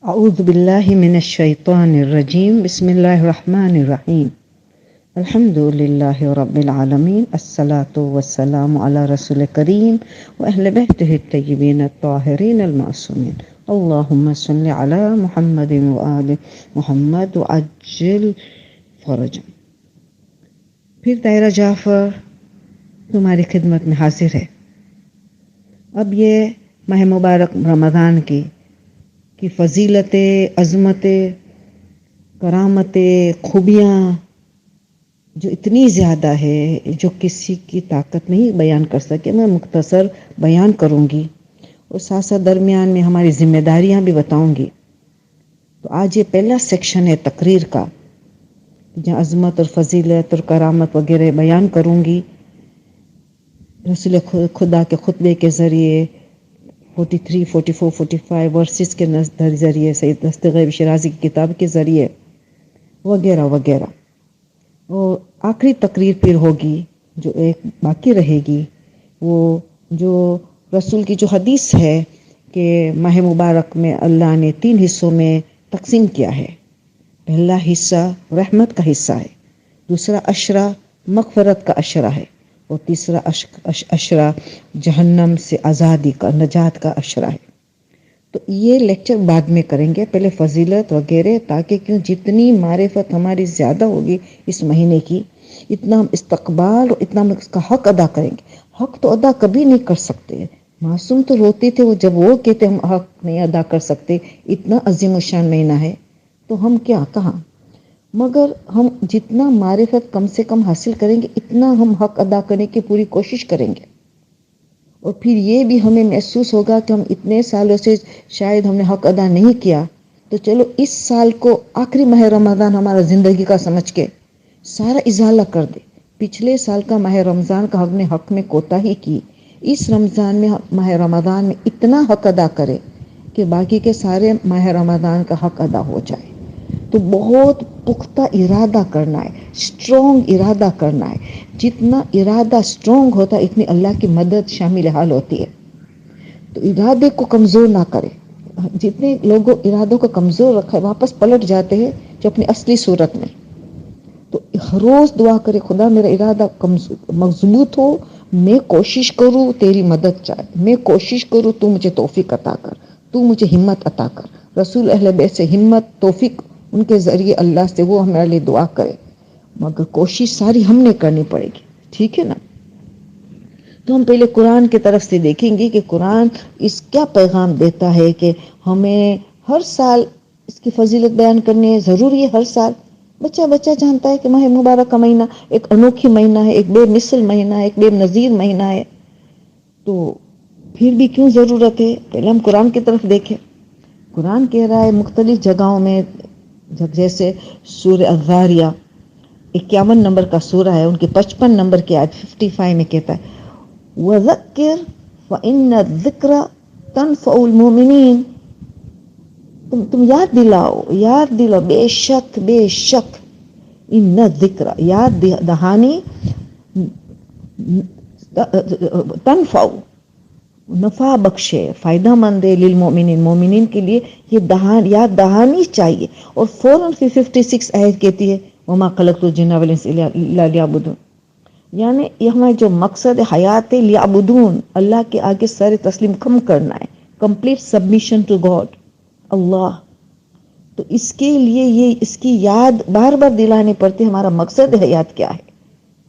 اعوذ باللہ من الشیطان الرجیم بسم اللہ الرحمن الرحیم الحمد للہ رب العالمین الصلاة والسلام علی رسول کریم واہل بیتہ الطیبین الطاہرین المعصومین اللہم صل علی محمد وآل محمد وعجل فرجا۔ پھر دائرہ جعفر تمہاری خدمت میں حاضر ہے۔ اب یہ ماہ مبارک رمضان کی فضیلتیں، عظمتیں، کرامتیں، خوبیاں جو اتنی زیادہ ہے جو کسی کی طاقت نہیں بیان کر سکے، میں مختصر بیان کروں گی اور ساتھ ساتھ درمیان میں ہماری ذمہ داریاں بھی بتاؤں گی۔ تو آج یہ پہلا سیکشن ہے تقریر کا، جہاں عظمت اور فضیلت اور کرامت وغیرہ بیان کروں گی رسول خدا کے خطبے کے ذریعے، 43، 44، 45 ورسز کے ذریعے، سید دستغیب شیرازی کی کتاب کے ذریعے وغیرہ وغیرہ۔ اور آخری تقریر پھر ہوگی جو ایک باقی رہے گی، وہ جو رسول کی جو حدیث ہے کہ ماہ مبارک میں اللہ نے 3 حصوں میں تقسیم کیا ہے۔ پہلا حصہ رحمت کا حصہ ہے، دوسرا عشرہ مغفرت کا عشرہ ہے، اور تیسرا عشرہ جہنم سے آزادی کا، نجات کا عشرہ ہے۔ تو یہ لیکچر بعد میں کریں گے، پہلے فضیلت وغیرہ، تاکہ کیوں جتنی معرفت ہماری زیادہ ہوگی اس مہینے کی، اتنا ہم استقبال اور اتنا ہم اس کا حق ادا کریں گے۔ حق تو ادا کبھی نہیں کر سکتے، معصوم تو روتے تھے وہ جب وہ کہتے ہم حق نہیں ادا کر سکتے، اتنا عظیم الشان مہینہ ہے تو ہم کیا کہاں۔ مگر ہم جتنا معرفت کم سے کم حاصل کریں گے، اتنا ہم حق ادا کرنے کی پوری کوشش کریں گے، اور پھر یہ بھی ہمیں محسوس ہوگا کہ ہم اتنے سالوں سے شاید ہم نے حق ادا نہیں کیا، تو چلو اس سال کو آخری ماہ رمضان ہمارا زندگی کا سمجھ کے سارا ازالہ کر دے۔ پچھلے سال کا ماہ رمضان کا ہم نے حق میں کوتاہی کی، اس رمضان میں ماہ رمضان میں اتنا حق ادا کرے کہ باقی کے سارے ماہ رمضان کا حق ادا ہو جائے۔ تو بہت پختہ ارادہ کرنا ہے، اسٹرانگ ارادہ کرنا ہے۔ جتنا ارادہ اسٹرانگ ہوتا ہے اتنی اللہ کی مدد شامل حال ہوتی ہے۔ تو ارادے کو کمزور نہ کرے۔ جتنے لوگوں ارادوں کو کمزور رکھا ہے واپس پلٹ جاتے ہیں جو اپنی اصلی صورت میں۔ تو ہر روز دعا کرے، خدا میرا ارادہ مضبوط ہو، میں کوشش کروں تیری مدد چاہے، میں کوشش کروں تو مجھے توفیق عطا کر، تو مجھے ہمت عطا کر۔ رسول اہل بیت سے ہمت، توفیق ان کے ذریعے اللہ سے وہ ہمارے لیے دعا کرے، مگر کوشش ساری ہم نے کرنی پڑے گی، ٹھیک ہے نا۔ تو ہم پہلے قرآن کی طرف سے دیکھیں گے کہ قرآن اس کیا پیغام دیتا ہے کہ ہمیں ہر سال اس کی فضیلت بیان کرنی ہے، ضروری ہے ہر سال۔ بچہ جانتا ہے کہ ماہ مبارک کا مہینہ ایک انوکھی مہینہ ہے، ایک بے مثل مہینہ ہے، ایک بے نظیر مہینہ ہے، تو پھر بھی کیوں ضرورت ہے؟ پہلے ہم قرآن کی طرف دیکھیں۔ قرآن کہہ رہا ہے مختلف جگہوں میں، جیسے سورہ الذاریہ 51 نمبر کا سورہ ہے، ان کی 55 نمبر کی آیت 55 میں کہتا ہے وَذَكِّرْ فَإِنَّ الذِّكْرَ تَنْفَعُ الْمُؤْمِنِينَ، تم یاد دلاؤ، بے شک ان الذکر، یاد دہانی، تنفع، نفع بخشے، فائدہ مند ہے، للمؤمنین، مومنین کے لیے یہ یاد دہانی چاہیے۔ اور فوراً 56 آیت کہتی ہے وما خلقت الجن والانس الا لیعبدون، یعنی یہاں جو مقصد حیات ہے لیعبدون، اللہ کے آگے سر تسلیم کم کرنا ہے، کمپلیٹ سبمیشن ٹو گاڈ، اللہ۔ تو اس کے لیے اس کی یاد بار بار دلانے پڑتی، ہمارا مقصد حیات کیا ہے۔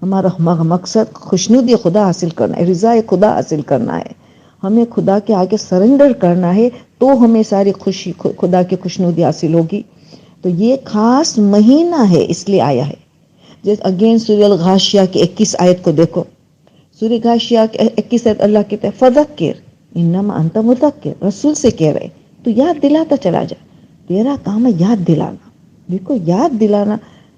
ہمارا مقصد خوشنودی خدا حاصل کرنا ہے، رضا خدا حاصل کرنا ہے، ہمیں خدا کے آگے سرنڈر کرنا ہے، تو ہمیں ساری خوشی خدا کی خوشنودی حاصل ہوگی۔ تو یہ خاص مہینہ ہے اس لیے آیا ہے۔ جیسے اگین سورہ الغاشیہ کی 21 آیت کو دیکھو، سورہ غاشیہ کی 21 آیت اللہ کہتا ہے فذکر انما انت مذکر، رسول سے کہہ رہے تو یاد دلاتا چلا جا، تیرا کام ہے یاد دلانا۔ دیکھو یاد دلانا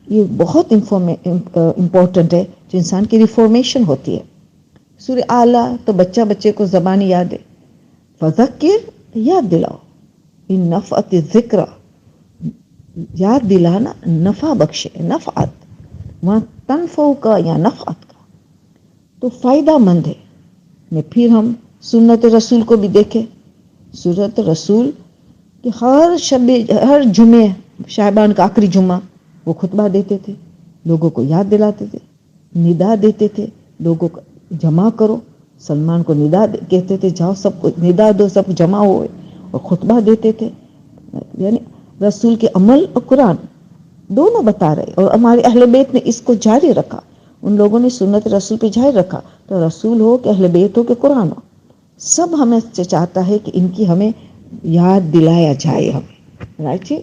یہ بہت امپورٹنٹ ہے، جو انسان کی ریفارمیشن ہوتی ہے۔ سورہ اعلیٰ تو بچے کو زبانی یاد ہے، فذکر یاد دلاؤ، ان نفعت الذکر، یاد دلانا نفع بخشے، نفعت وہاں تنفع کا یا نفعت کا، تو فائدہ مند ہے۔ پھر ہم سنت رسول کو بھی دیکھیں، سنت رسول کہ ہر جمعے شعبان کا آخری جمعہ وہ خطبہ دیتے تھے، لوگوں کو یاد دلاتے تھے، ندا دیتے تھے، لوگوں کو جمع کرو، سلمان کو ندا کہتے تھے، جاؤ سب کو ندا دو، سب جمع ہوئے اور خطبہ دیتے تھے. یعنی رسول کے عمل اور قرآن دونوں بتا رہے، اور ہمارے اہل بیت نے اس کو جاری رکھا، ان لوگوں نے سنت رسول پہ جاری رکھا. تو رسول ہو کہ اہل بیت ہو کہ قرآن ہو، سب ہمیں چاہتا ہے کہ ان کی ہمیں یاد دلایا جائے. ہمیں رائٹ جی.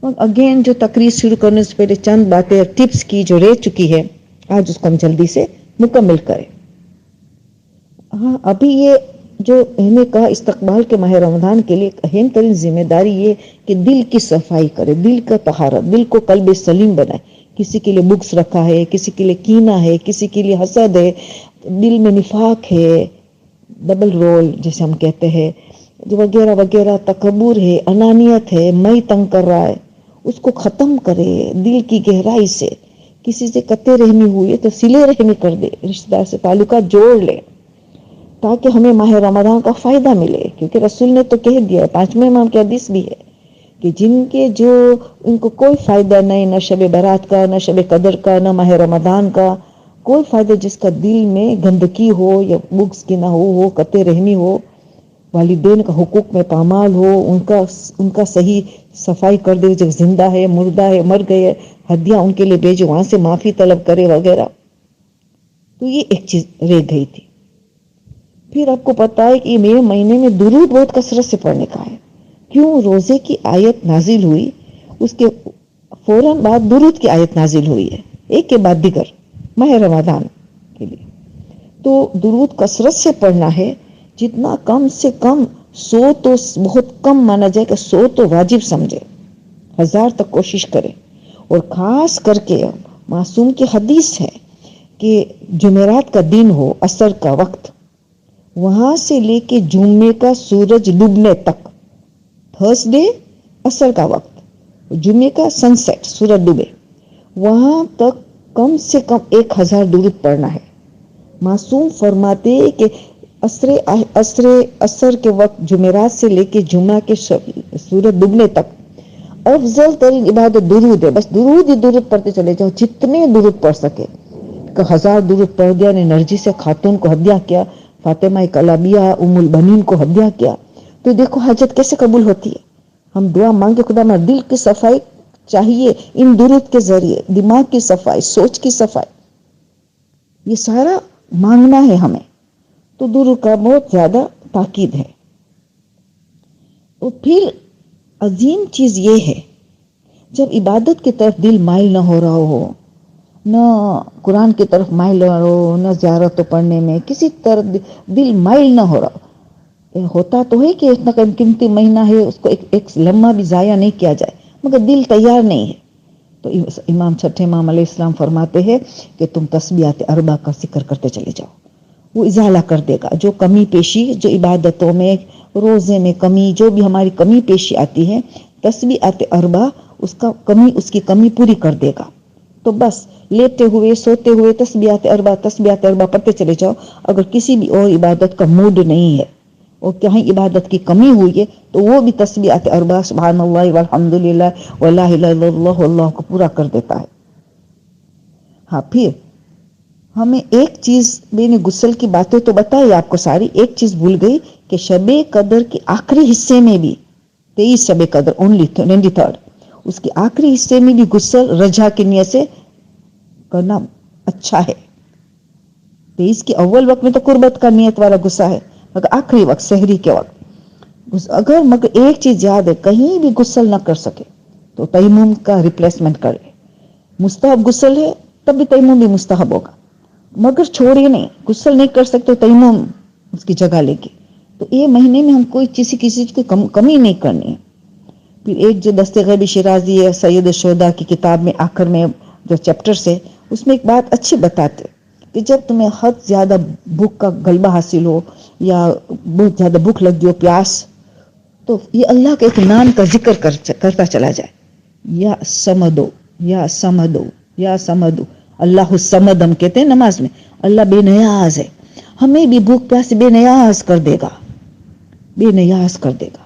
اور اگین جو تقریر شروع کرنے سے پہلے چند باتیں ٹپس کی جو رہ چکی ہے، آج اس کو ہم جلدی سے مکمل کریں. ہاں، ابھی یہ جو ہمیں کہا استقبال کے ماہ رمضان کے لیے اہم ترین ذمہ داری یہ کہ دل کی صفائی کرے، دل کا طہارت، دل کو قلب سلیم بنائے. کسی کے لیے بغض رکھا ہے، کسی کے لیے کینہ ہے، کسی کے لیے حسد ہے، دل میں نفاق ہے، ڈبل رول جیسے ہم کہتے ہیں وغیرہ وغیرہ، تکبر ہے، انانیت ہے، میں تنگ کر رہا ہے، اس کو ختم کرے دل کی گہرائی سے. کسی سے قطع رحمی ہوئی ہے تو صلہ رحمی کر دے، رشتہ دار سے تعلقات جوڑ لے تاکہ ہمیں ماہ رمضان کا فائدہ ملے. کیونکہ رسول نے تو کہہ دیا ہے، 5ویں امام کی حدیث بھی ہے کہ جن کے جو ان کو کوئی فائدہ نہیں، نہ شب برات کا، نہ شب قدر کا، نہ ماہ رمضان کا کوئی فائدہ، جس کا دل میں گندگی ہو یا بغض کی نہ ہو، قطع رحمی ہو، والدین کا حقوق میں پامال ہو، ان کا صحیح صفائی کر دے، جب زندہ ہے، مردہ ہے، مر گئے، ہدیہ ان کے لیے بھیجے، وہاں سے معافی طلب کرے وغیرہ. تو یہ ایک چیز رہ گئی تھی. پھر آپ کو پتا ہے کہ یہ مہینے میں درود بہت کثرت سے پڑھنے کا ہے. کیوں؟ روزے کی آیت نازل ہوئی، اس کے فوراً بعد درود کی آیت نازل ہوئی ہے، ایک کے بعد دیگر ماہ رمضان کے لیے. تو درود کثرت سے پڑھنا ہے، جتنا کم سے کم 100 تو بہت کم مانا جائے کہ 100 تو واجب سمجھے، 1000 تک کوشش کرے. اور خاص کر کے معصوم کی حدیث ہے کہ جمعرات کا دن ہو، عصر کا وقت، وہاں سے لے کے جمعے کا سورج ڈوبنے تک، تھرسڈے عصر کا وقت، جمعے کا سن سیٹ سورج ڈوبے، وہاں تک کم سے کم 1000 درود پڑھنا ہے. معصوم فرماتے کہ عصر کے وقت جمعرات سے لے کے جمعہ کے سورج ڈوبنے تک افضل ترین عبادت درود ہے. بس درود ہی درود پڑھتے چلے جاؤ، جتنے درود پڑھ سکے. کہ 1000 درود پڑھ دیا نے نرجس خاتون کو ہدیہ کیا، فاطمہ کلابیہ ام البنین کو ہدیہ کیا، تو دیکھو حاجت کیسے قبول ہوتی ہے. ہم دعا مانگے خدا میں دل کی صفائی چاہیے، ان درود کے ذریعے دماغ کی صفائی، سوچ کی صفائی، یہ سارا مانگنا ہے ہمیں. تو درود کا بہت زیادہ تاکید ہے. اور پھر عظیم چیز یہ ہے، جب عبادت کی طرف دل مائل نہ ہو رہا ہو، نہ قرآن کی طرف مائل نہ ہو، نہ زیارت پڑھنے میں کسی طرف دل مائل نہ ہو رہا ہوتا تو ہے کہ اتنا قیمتی مہینہ ہے، اس کو ایک لمحہ بھی ضائع نہیں کیا جائے، مگر دل تیار نہیں ہے. تو امام چھٹے امام علیہ السلام فرماتے ہیں کہ تم تسبیحات اربع کا ذکر کرتے چلے جاؤ، وہ ازالہ کر دے گا. جو کمی پیشی، جو عبادتوں میں، روزے میں کمی، جو بھی ہماری کمی پیشی آتی ہے، تسبیحات اربع اس کی کمی پوری کر دے گا. تو بس لیٹے ہوئے سوتے ہوئے تسبیحات اربع پڑھتے چلے جاؤ. اگر کسی بھی اور عبادت کا موڈ نہیں ہے اور کہیں عبادت کی کمی ہوئی ہے تو وہ بھی تسبیحات اربع سبحان اللہ والحمدللہ ولا الہ الا اللہ واللہ کو پورا کر دیتا ہے. ہاں، پھر ہمیں ایک چیز، میں نے غسل کی باتیں تو بتائی آپ کو ساری، ایک چیز بھول گئی کہ شب قدر کے آخری حصے میں بھی 23 شب قدر اونلی 23، اس کے آخری حصے میں بھی غسل رجا کی نیت سے کرنا اچھا ہے. 23 کے اول وقت میں تو قربت کا نیت والا غسل ہے، مگر آخری وقت سحری کے وقت مگر ایک چیز یاد ہے، کہیں بھی غسل نہ کر سکے تو تیمم کا ریپلیسمنٹ کرے. مستحب غسل ہے تب بھی تیمم بھی مستحب ہوگا، مگر چھوڑیے نہیں. غسل نہیں کر سکتے تیمم اس کی جگہ لے کے. تو یہ مہینے میں ہم کسی چیز کی کمی نہیں کرنی ہے. پھر ایک جو دست غیب شیرازی ہے سید الشہداء کی کتاب میں آخر میں جو چیپٹرز ہے، اس میں ایک بات اچھی بتاتے کہ جب تمہیں حد زیادہ بھوک کا غلبہ حاصل ہو یا بہت زیادہ بھوک لگی ہو، پیاس، تو یہ اللہ کے ایک نام کا ذکر کرتا چلا جائے، یا سمدو یا سمدو یا سمدو. اللہ الصمد ہم کہتے ہیں نماز میں، اللہ بے نیاز ہے، ہمیں بھی بھوک پیاس بے نیاز کر دے گا، بے نیاز کر دے گا.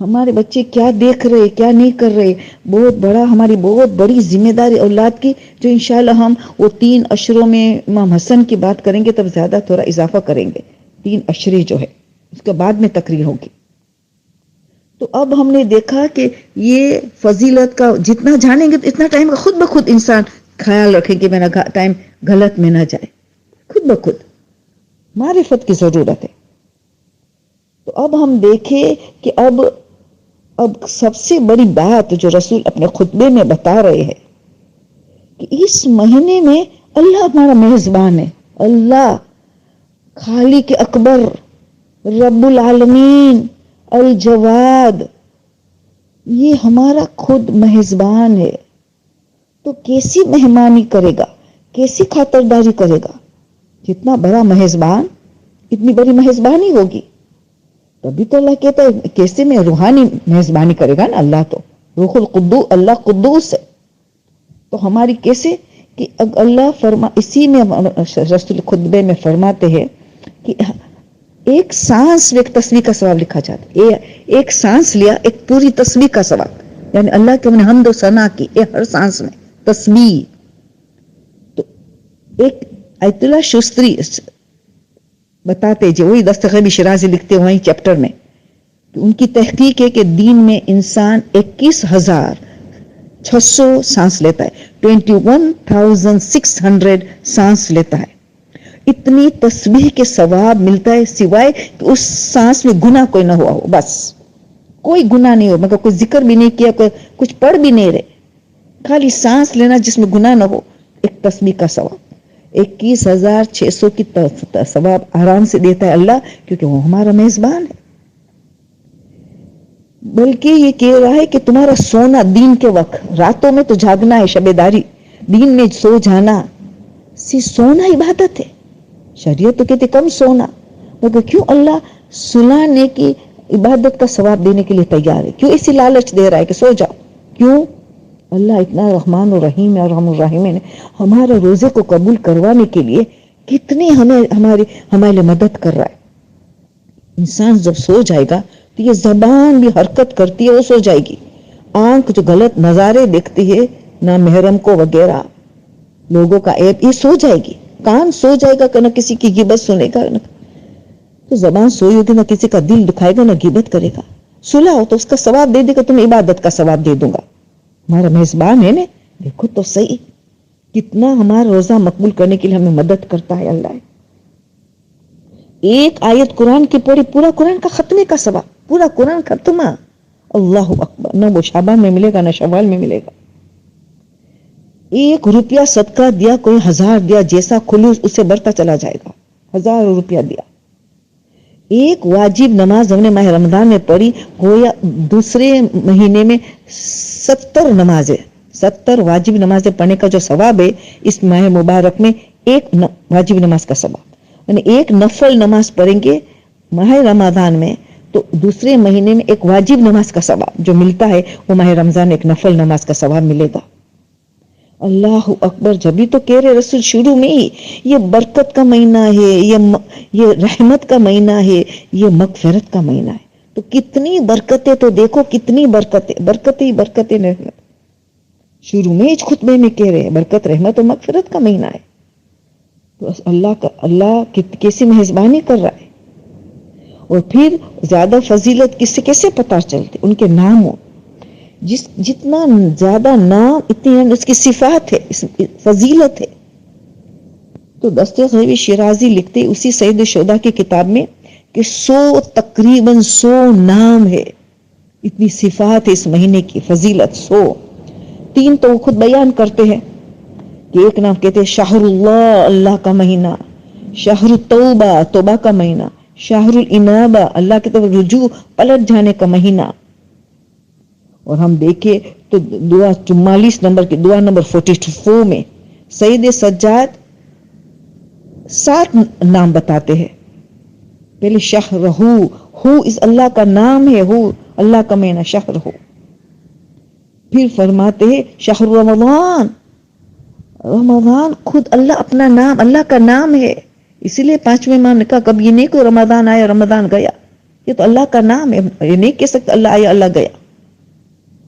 ہمارے بچے کیا دیکھ رہے کیا نہیں کر رہے، ہماری بہت بڑی ذمہ داری اولاد کی، جو انشاءاللہ ہم وہ 3 اشروں میں امام حسن کی بات کریں گے تب زیادہ تھوڑا اضافہ کریں گے، 3 اشرے جو ہے اس کے بعد میں تقریر ہوگی۔ تو اب ہم نے دیکھا کہ یہ فضیلت کا جتنا جانیں گے تو اتنا ٹائم خود بخود انسان خیال رکھے کہ میرا ٹائم غلط میں نہ جائے، خود بخود معرفت کی ضرورت ہے۔ تو اب ہم دیکھیں کہ اب سب سے بڑی بات جو رسول اپنے خطبے میں بتا رہے ہیں کہ اس مہینے میں اللہ ہمارا میزبان ہے، اللہ خالق اکبر رب العالمین الجواد، یہ ہمارا خود میزبان ہے۔ تو کیسی مہمانی کرے گا، کیسی خاطرداری کرے گا؟ جتنا بڑا میزبان اتنی بڑی میزبانی ہوگی، تبھی تو اللہ کہتا ہے کیسے میں روحانی میزبانی کرے گا نا، اللہ تو روح القدوس، اللہ قدوس ہے، تو ہماری کیسے کہ اللہ اسی میں رسول خطبے میں فرماتے ہیں کہ ایک سانس میں ایک تسبیح کا ثواب لکھا جاتا ہے، ایک سانس لیا ایک پوری تسبیح کا ثواب، یعنی اللہ کے میں نے حمد و ثنا کی ہر سانس میں تسبیح۔ تو ایک آیت اللہ شستری بتاتے جو وہی دستخط شرازی لکھتے وہیں چیپٹر میں، ان کی تحقیق ہے کہ دین میں انسان 21,600 سانس لیتا ہے، 21,600 سانس لیتا ہے۔ اتنی تسبیح کے ثواب ملتا ہے سوائے کہ اس سانس میں گناہ کوئی نہ ہوا ہو، بس کوئی گناہ نہیں ہو، مگر کوئی ذکر بھی نہیں کیا، کوئی کچھ پڑھ بھی نہیں رہے، خالی سانس لینا جس میں گناہ نہ ہو، ایک تسبیح کا ثواب 21,600 کی ثواب آرام سے دیتا ہے اللہ، کیونکہ وہ ہمارا میزبان ہے۔ بلکہ یہ کہہ رہا ہے کہ تمہارا سونا دین کے وقت، راتوں میں تو جاگنا ہے شب داری، دین میں سو جانا، سونا عبادت ہے۔ شریعت تو کہتے کم سونا، مگر کیوں اللہ سلانے کی عبادت کا ثواب دینے کے لیے تیار ہے؟ کیوں اسی لالچ دے رہا ہے کہ سو جاؤ؟ کیوں؟ اللہ اتنا رحمان الرحیم ہے اور رحم الرحیم نے ہمارے روزے کو قبول کروانے کے لیے کتنی ہمارے لیے مدد کر رہا ہے۔ انسان جب سو جائے گا تو یہ زبان بھی حرکت کرتی ہے، وہ سو جائے گی، آنکھ جو غلط نظارے دیکھتی ہے نہ محرم کو وغیرہ لوگوں کا عیب، یہ سو جائے گی، کان سو جائے گا کہ نہ کسی کی غیبت سنے گا، تو زبان سوئی ہوگی نہ کسی کا دل دکھائے گا نہ غیبت کرے گا، سلا ہو تو اس کا ثواب دے دے گا، تمہیں عبادت کا ثواب دے دوں گا، ہمارا میزبان ہے نا۔ دیکھو تو صحیح کتنا ہمارا روزہ مقبول کرنے کے لیے ہمیں مدد کرتا ہے اللہ۔ ایک آیت قرآن کی پڑھی، پورا قرآن کا ختمے کا ثواب، پورا قرآن ختمہ، اللہ اکبر، نہ وہ شعبان میں ملے گا نہ شوال میں ملے گا۔ 1 روپیہ صدقہ دیا، کوئی 1000 دیا، جیسا خلوص اسے بڑھتا چلا جائے گا، 1000 روپیہ دیا۔ ایک واجب نماز ہم نے ماہ رمضان میں پڑھی، گویا دوسرے مہینے میں 70 نمازیں، 70 واجب نمازیں پڑھنے کا جو ثواب ہے اس ماہ مبارک میں، ایک واجب نماز کا ثواب، یعنی ایک نفل نماز پڑھیں گے ماہ رمضان میں تو دوسرے مہینے میں ایک واجب نماز کا ثواب جو ملتا ہے وہ ماہ رمضان ایک نفل نماز کا ثواب ملے گا۔ اللہ اکبر، جبھی تو کہہ رہے رسول شروع میں ہی یہ برکت کا مہینہ ہے، یہ رحمت کا مہینہ ہے، یہ مغفرت کا مہینہ ہے، تو کتنی برکتیں، تو دیکھو کتنی برکتیں رحمت، شروع میں اس خطبے میں کہہ رہے ہیں برکت رحمت و مغفرت کا مہینہ ہے، تو اللہ کیسی میزبانی کر رہا ہے۔ اور پھر زیادہ فضیلت کس سے کیسے پتہ چلتے؟ ان کے ناموں، جتنا زیادہ نام اتنی اس کی صفات ہے، فضیلت ہے۔ تو دستخط شرازی لکھتے اسی سید الشہداء کی کتاب میں کہ تقریباً 100 نام ہے، اتنی صفات ہے اس مہینے کی، فضیلت 100۔ 3 تو وہ خود بیان کرتے ہیں کہ ایک نام کہتے ہیں شہر اللہ، اللہ کا مہینہ، شہر التوبہ، توبہ کا مہینہ، شہر الانابہ، اللہ کی طرف رجوع پلٹ جانے کا مہینہ۔ اور ہم دیکھیں تو دعا 44 نمبر کی دعا نمبر 44 میں سید سجاد 7 نام بتاتے ہیں۔ پہلے شہر ہو اس اللہ کا نام ہے، ہو اللہ کا مہینہ شہر ہو۔ پھر فرماتے ہیں شہر رمضان، رمضان خود اللہ اپنا نام، اللہ کا نام ہے، اسی لیے 5ویں امام نے کہا کب یہ نہیں کوئی رمضان آیا رمضان گیا، یہ تو اللہ کا نام ہے. یہ نہیں کہہ سکتے اللہ آیا اللہ گیا.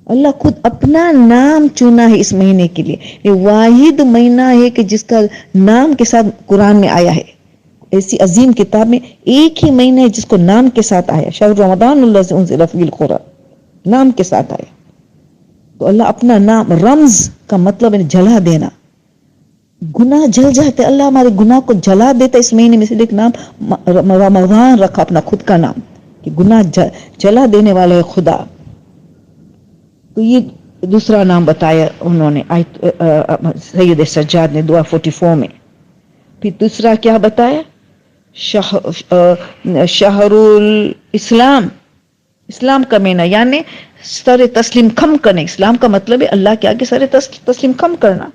اللہ خود اپنا نام چنا ہے اس مہینے کے لیے. یہ واحد مہینہ ہے کہ جس کا نام کے ساتھ قرآن میں آیا ہے. ایسی عظیم کتاب میں ایک ہی مہینہ ہے جس کو نام کے ساتھ آیا, شہر رمضان الذی انزل فیہ القرآن, نام کے ساتھ آیا. تو اللہ اپنا نام, رمز کا مطلب ہے جلا دینا. گناہ جل جاتے, اللہ ہمارے گناہ کو جلا دیتا اس مہینے میں. سے ایک نام رمضان رکھا اپنا خود کا نام کہ گناہ جلا دینے والا ہے خدا. تو یہ دوسرا نام بتایا انہوں نے سید سجاد نے دعا 44 میں. پھر دوسرا کیا بتایا؟ شہر الاسلام, اسلام کا مہینہ, یعنی سر تسلیم خم کرنے. اسلام کا مطلب ہے اللہ کے آگے سر تسلیم خم کرنا,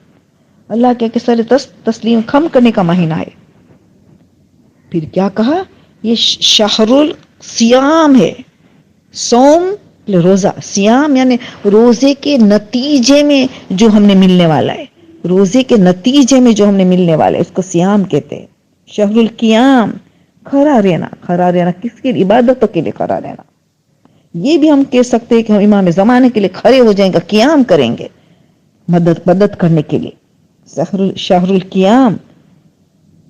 اللہ کے آگے سر تسلیم خم کرنے کا مہینہ ہے. پھر کیا کہا؟ یہ شہر الصیام ہے, صوم روزہ, سیام یعنی روزے کے نتیجے میں جو ہم نے ملنے والا ہے, روزے کے نتیجے میں جو ہم نے ملنے والا ہے اس کو سیام کہتے ہیں. شہر القیام, کھڑا رہنا. کھڑا رہنا کس کے لیے؟ عبادتوں کے لیے کھڑا رہنا. یہ بھی ہم کہہ سکتے ہیں کہ ہم امام زمانے کے لیے کھڑے ہو جائیں گے, قیام کریں گے مدد کرنے کے لیے. شہر القیام.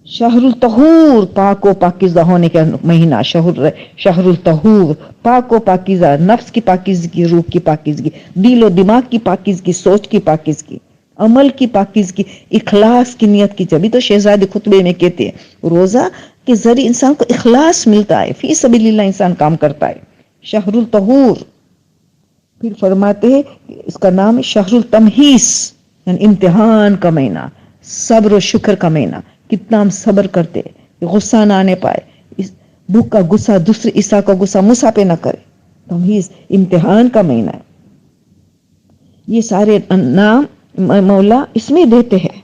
شہر الطہور, پاک و پاکیزہ ہونے کا مہینہ. شہر الطہور, پاک و پاکیزہ, نفس کی پاکیزگی, روح کی پاکیزگی, دل و دماغ کی پاکیزگی, سوچ کی پاکیزگی, عمل کی پاکیزگی, اخلاص کی نیت کی. جبھی تو شہزادی خطبے میں کہتے ہیں روزہ کے ذریعے انسان کو اخلاص ملتا ہے, فی سبیل اللہ انسان کام کرتا ہے. شہر الطہور. پھر فرماتے ہیں اس کا نام شہر التمحیص, یعنی امتحان کا مہینہ, صبر و شکر کا مہینہ. کتنا ہم صبر کرتے, غصہ نہ آنے پائے, بھوک کا غصہ دوسرے عیسیٰ کا غصہ موسیٰ پہ نہ کرے. تمحیص, امتحان کا مہینہ ہے. یہ سارے نام مولا اس میں دیتے ہیں.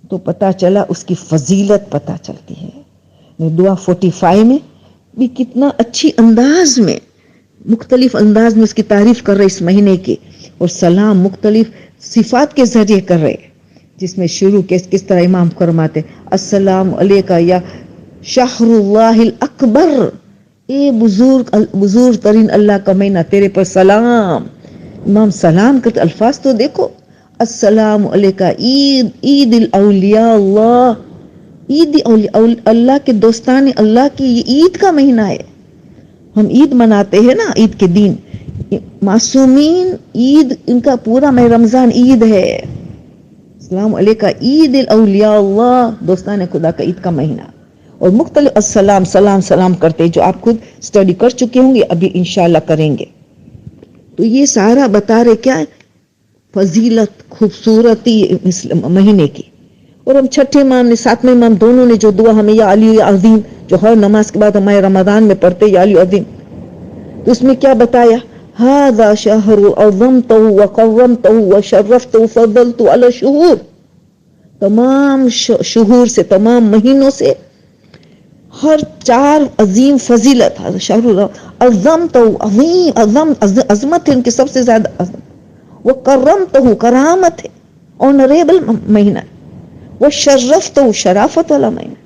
تو پتا چلا اس کی فضیلت پتا چلتی ہے. دعا 45 میں بھی کتنا اچھی انداز میں, مختلف انداز میں اس کی تعریف کر رہے اس مہینے کی, اور سلام مختلف صفات کے ذریعے کر رہے, جس میں شروع کس طرح امام فرماتے السلام علیکہ یا شہر اللہ الاکبر, اے بزرگ ترین اللہ کا مہینہ, تیرے پر سلام. امام سلام کرتے, الفاظ تو دیکھو, السلام علیکہ عید الاولیاء اللہ, عید اللہ کے دوستان اللہ کی یہ عید کا مہینہ ہے. ہم عید مناتے ہیں نا, عید کے دن معصومین عید, ان کا پورا ماہ رمضان عید ہے. السلام علیکہ عید الاولیاء اللہ, دوستان خدا کا عید کا مہینہ. اور مختلف سلام کرتے جو آپ خود سٹڈی کر چکے ہوں گے, ابھی انشاءاللہ کریں گے. تو یہ سارا بتا رہے کیا ہے, فضیلت, خوبصورتی مہینے کی. اور ہم چھٹے امام نے, ساتویں امام دونوں نے جو دعا ہمیں یا علی یا عظیم, جو ہر نماز کے بعد ہمارے رمضان میں پڑھتے یا علی عظیم, تو اس میں کیا بتایا؟ هذا شهر عظمته وقرمته وشرفته وفضلته على الشهور. تمام شہور سے, تمام مہینوں سے ہر 4 عظیم فضیلت. شہر عظمته, عظیم عظمت ہے ان کی سب سے زیادہ عظمت. وقرمته, کرامت ہے, آنریبل مہینہ. وشرفته, شرافت والا مہینہ.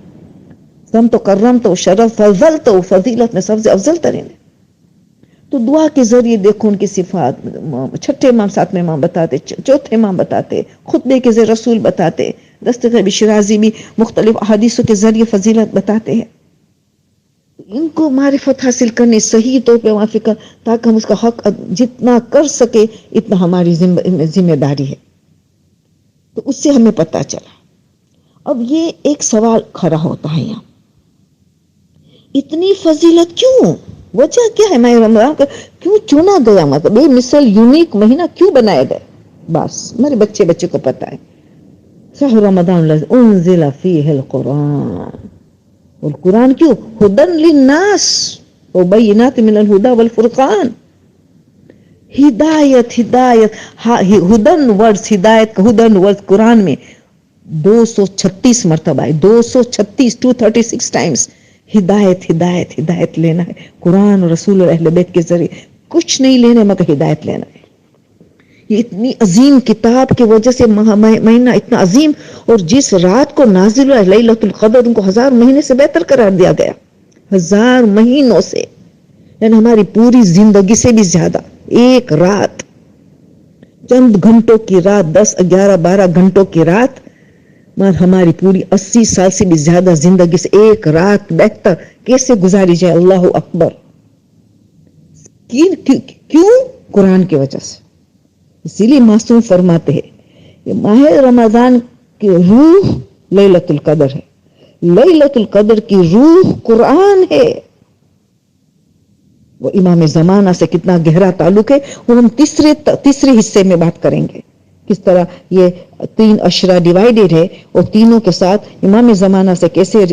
عظمت و کرمت و شرف, فضلت و فضیلت میں سب سے افضل ترین ہے. تو دعا کے ذریعے دیکھو ان کی صفات, چھٹے امام ساتویں امام بتاتے, چوتھے امام بتاتے, خطبے کے ذریعے رسول بتاتے, دستگیر شرازی بھی مختلف احادیثوں کے ذریعے فضیلت بتاتے ہیں. ان کو معرفت حاصل کرنے صحیح طور پہ موافق, تاکہ ہم اس کا حق جتنا کر سکے اتنا ہماری ذمہ داری ہے. تو اس سے ہمیں پتہ چلا. اب یہ ایک سوال کھڑا ہوتا ہے یہاں, اتنی فضیلت کیوں, وجہ کیا ہے؟ ماہ رمضان کا کیوں چنا گیا, مطلب بے مثل یونیک مہینہ کیوں بنایا گیا؟ بس میرے بچے کو پتا ہے. شہر رمضان الذی انزل فیہ القرآن, اور قرآن کیوں؟ ہدی للناس وبینات من الہدی والفرقان. ہدایت, ہدن ورڈز, ہدایت کا ہدن ورڈز قرآن میں 236 مرتبہ ہے, 236 ٹائمز. ہدایت لینا ہے قرآن اور رسول اور اہل بیت کے ذریعے, کچھ نہیں لینا مگر ہدایت لینا ہے. یہ اتنی عظیم کتاب کی وجہ سے مہینہ اتنا عظیم, اور جس رات کو نازل ہوا لیلۃ القدر, ان کو 1000 مہینے سے بہتر قرار دیا گیا, 1000 مہینوں سے. یعنی ہماری پوری زندگی سے بھی زیادہ، ایک رات، چند گھنٹوں کی رات، 10 11 12 گھنٹوں کی رات، مگر ہماری پوری 80 سال سے بھی زیادہ زندگی سے ایک رات بہتر کیسے گزاری جائے؟ اللہ اکبر! کیوں؟ قرآن کی وجہ سے. اسی لیے معصوم فرماتے ہیں کہ ماہ رمضان کی روح لیلۃ القدر ہے، لیلۃ القدر کی روح قرآن ہے. وہ امام زمانہ سے کتنا گہرا تعلق ہے وہ ہم تیسرے حصے میں بات کریں گے. کس طرح یہ 3 اشرا ڈیوائیڈڈ ہے اور تینوں کے ساتھ امام زمانہ سے کیسے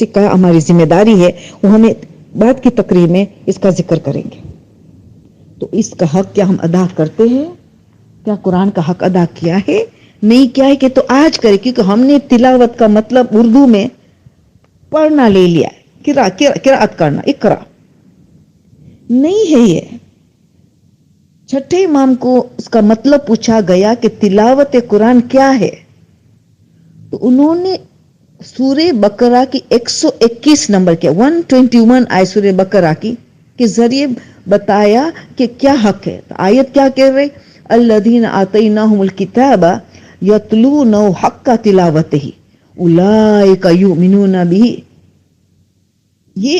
کیا ہماری ذمہ داری ہے، وہ ہمیں بعد کی تقریر میں اس کا ذکر کریں گے. تو اس کا حق کیا ہم ادا کرتے ہیں؟ کیا قرآن کا حق ادا کیا ہے؟ نہیں کیا ہے کہ تو آج کرے، کیونکہ ہم نے تلاوت کا مطلب اردو میں پڑھنا لے لیا ہے، قرأت کرنا، اقرا نہیں ہے. یہ چھٹے امام کو اس کا مطلب پوچھا گیا کہ تلاوت قرآن کیا ہے، تو انہوں نے سورہ بقرہ کی 121 نمبر کے 121 آئے سورہ بقرہ کی کے ذریعے بتایا کہ کیا حق ہے. آیت کیا کہہ رہے؟ الذین آتیناہم الکتاب یتلونہ حق تلاوتہ اولئک یؤمنون بہ. یہ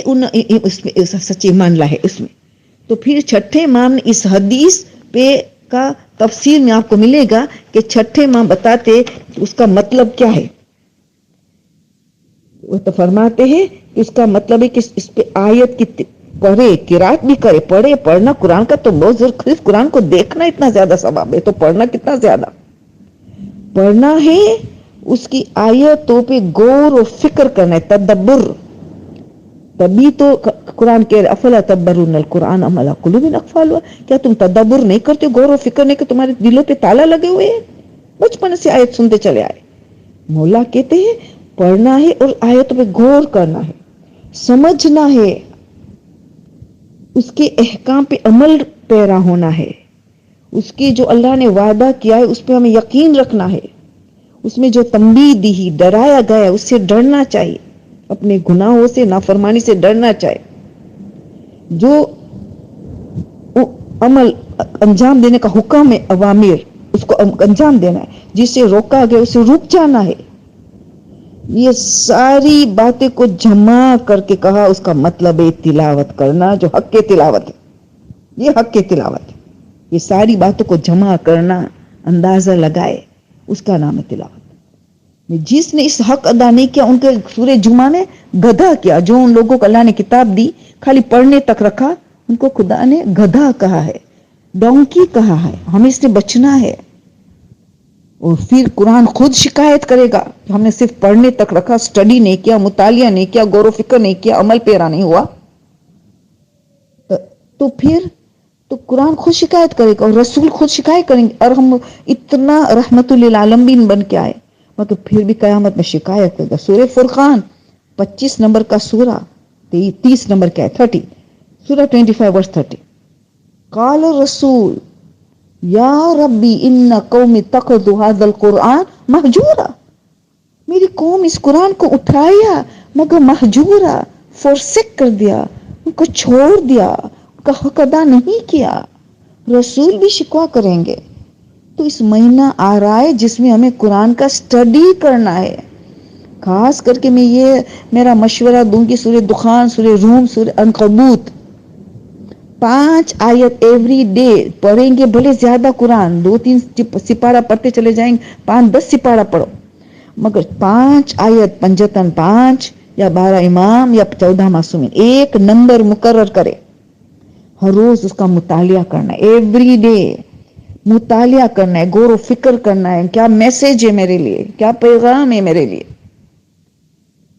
اس میں سچے ایمان لائے اس میں. تو پھر چھٹے امام نے اس حدیث پہ کا تفسیر میں آپ کو ملے گا کہ چھٹے امام بتاتے اس کا مطلب کیا ہے. وہ تو فرماتے ہیں کہ اس کا مطلب ہے کہ اس پہ آیت کی پڑھے، قرات بھی کرے، پڑھنا قرآن کا تو بہت ضرور. صرف قرآن کو دیکھنا اتنا زیادہ ثواب ہے تو پڑھنا کتنا زیادہ پڑھنا ہے. اس کی آیتوں پہ غور و فکر کرنا ہے، تدبر. تبھی تو قرآن کے افلا تدبرون القرآن ام علی قلوب اقفالها. کیا تم تدبر نہیں کرتے، غور و فکر نہیں کہ تمہارے دلوں پہ تالا لگے ہوئے ہیں؟ بچپن سے آیت سنتے چلے آئے. مولا کہتے ہیں پڑھنا ہے اور آیتوں پہ غور کرنا ہے، سمجھنا ہے، اس کے احکام پہ عمل پیرا ہونا ہے. اس کی جو اللہ نے وعدہ کیا ہے اس پہ ہمیں یقین رکھنا ہے. اس میں جو تنبیہ دی، ڈرایا گیا، اس سے ڈرنا چاہیے. اپنے گناہوں سے، نافرمانی سے ڈرنا چاہیے. جو عمل انجام دینے کا حکم ہے، اوامر، اس کو انجام دینا ہے. جس سے روکا گیا اسے رک جانا ہے. یہ ساری باتیں کو جمع کر کے کہا اس کا مطلب ہے تلاوت کرنا، جو حق تلاوت ہے. یہ حق تلاوت ہے. یہ ساری باتوں کو جمع کرنا، اندازہ لگائے، اس کا نام ہے تلاوت. جس نے اس حق ادا نہیں کیا ان کے سورہ جمعہ نے گدھا کیا. جو ان لوگوں کو اللہ نے کتاب دی خالی پڑھنے تک رکھا، ان کو خدا نے گدھا کہا ہے، ڈونکی کہا ہے. ہمیں اس سے بچنا ہے. اور پھر قرآن خود شکایت کرے گا کہ ہم نے صرف پڑھنے تک رکھا، سٹڈی نہیں کیا، مطالعہ نہیں کیا، غور و فکر نہیں کیا، عمل پیرا نہیں ہوا. تو پھر تو قرآن خود شکایت کرے گا اور رسول خود شکایت کریں گے. اور ہم اتنا رحمت للعالمین بن کے آئے مگر پھر بھی قیامت میں شکایت کرے گا. سورہ فرقان 25 نمبر کا سورہ 30 نمبر کا ہے 30 سورہ 25 ورس 30. قال الرسول یا ربی ان قوم اتخذوا هذا القرآن مہجورا. میری قوم اس قرآن کو اٹھایا مگر مہجورا، فورسک کر دیا، ان کو چھوڑ دیا، ان کا حق ادا نہیں کیا. رسول بھی شکوا کریں گے. تو اس مہینہ آ رہا ہے جس میں ہمیں قرآن کا سٹڈی کرنا ہے. خاص کر کے میں یہ میرا مشورہ دوں گی سورہ دخان، سورہ روم، سورہ عنکبوت 5 آیت ایوری ڈے پڑھیں گے. بھلے زیادہ قرآن 2-3 سپارہ پڑھتے چلے جائیں گے، 5-10 سپارہ پڑھو، مگر 5 آیت پنجتن 5 یا 12 امام یا 14 معصومین ایک نمبر مقرر کرے. ہر روز اس کا مطالعہ کرنا ہے، ایوری ڈے مطالعہ کرنا ہے، غور و فکر کرنا ہے. کیا میسج ہے میرے لیے، کیا پیغام ہے میرے لیے،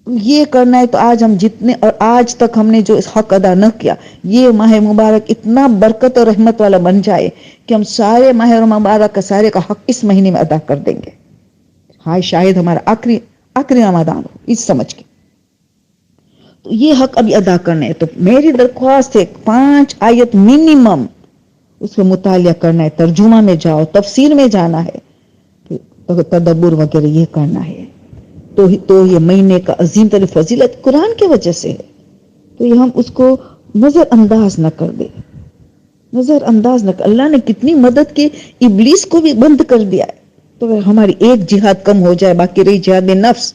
یہ کرنا ہے. تو آج ہم جتنے اور آج تک ہم نے جو اس حق ادا نہ کیا، یہ ماہ مبارک اتنا برکت اور رحمت والا بن جائے کہ ہم سارے ماہ مبارک کا سارے کا حق اس مہینے میں ادا کر دیں گے. ہاں شاید ہمارا آخری رمضان ہو اس سمجھ کے. تو یہ حق ابھی ادا کرنا ہے. تو میری درخواست ہے 5 آیت منیمم اس کو مطالعہ کرنا ہے. ترجمہ میں جاؤ، تفسیر میں جانا ہے، تدبر وغیرہ یہ کرنا ہے. تو یہ مہینے کا عظیم ترین فضیلت قرآن کی وجہ سے ہے. تو یہ ہم اس کو نظر انداز نہ کر دے، نظر انداز نہ کر. اللہ نے کتنی مدد کی، ابلیس کو بھی بند کر دیا ہے. تو اگر ہماری ایک جہاد کم ہو جائے، باقی رہی جہاد نفس،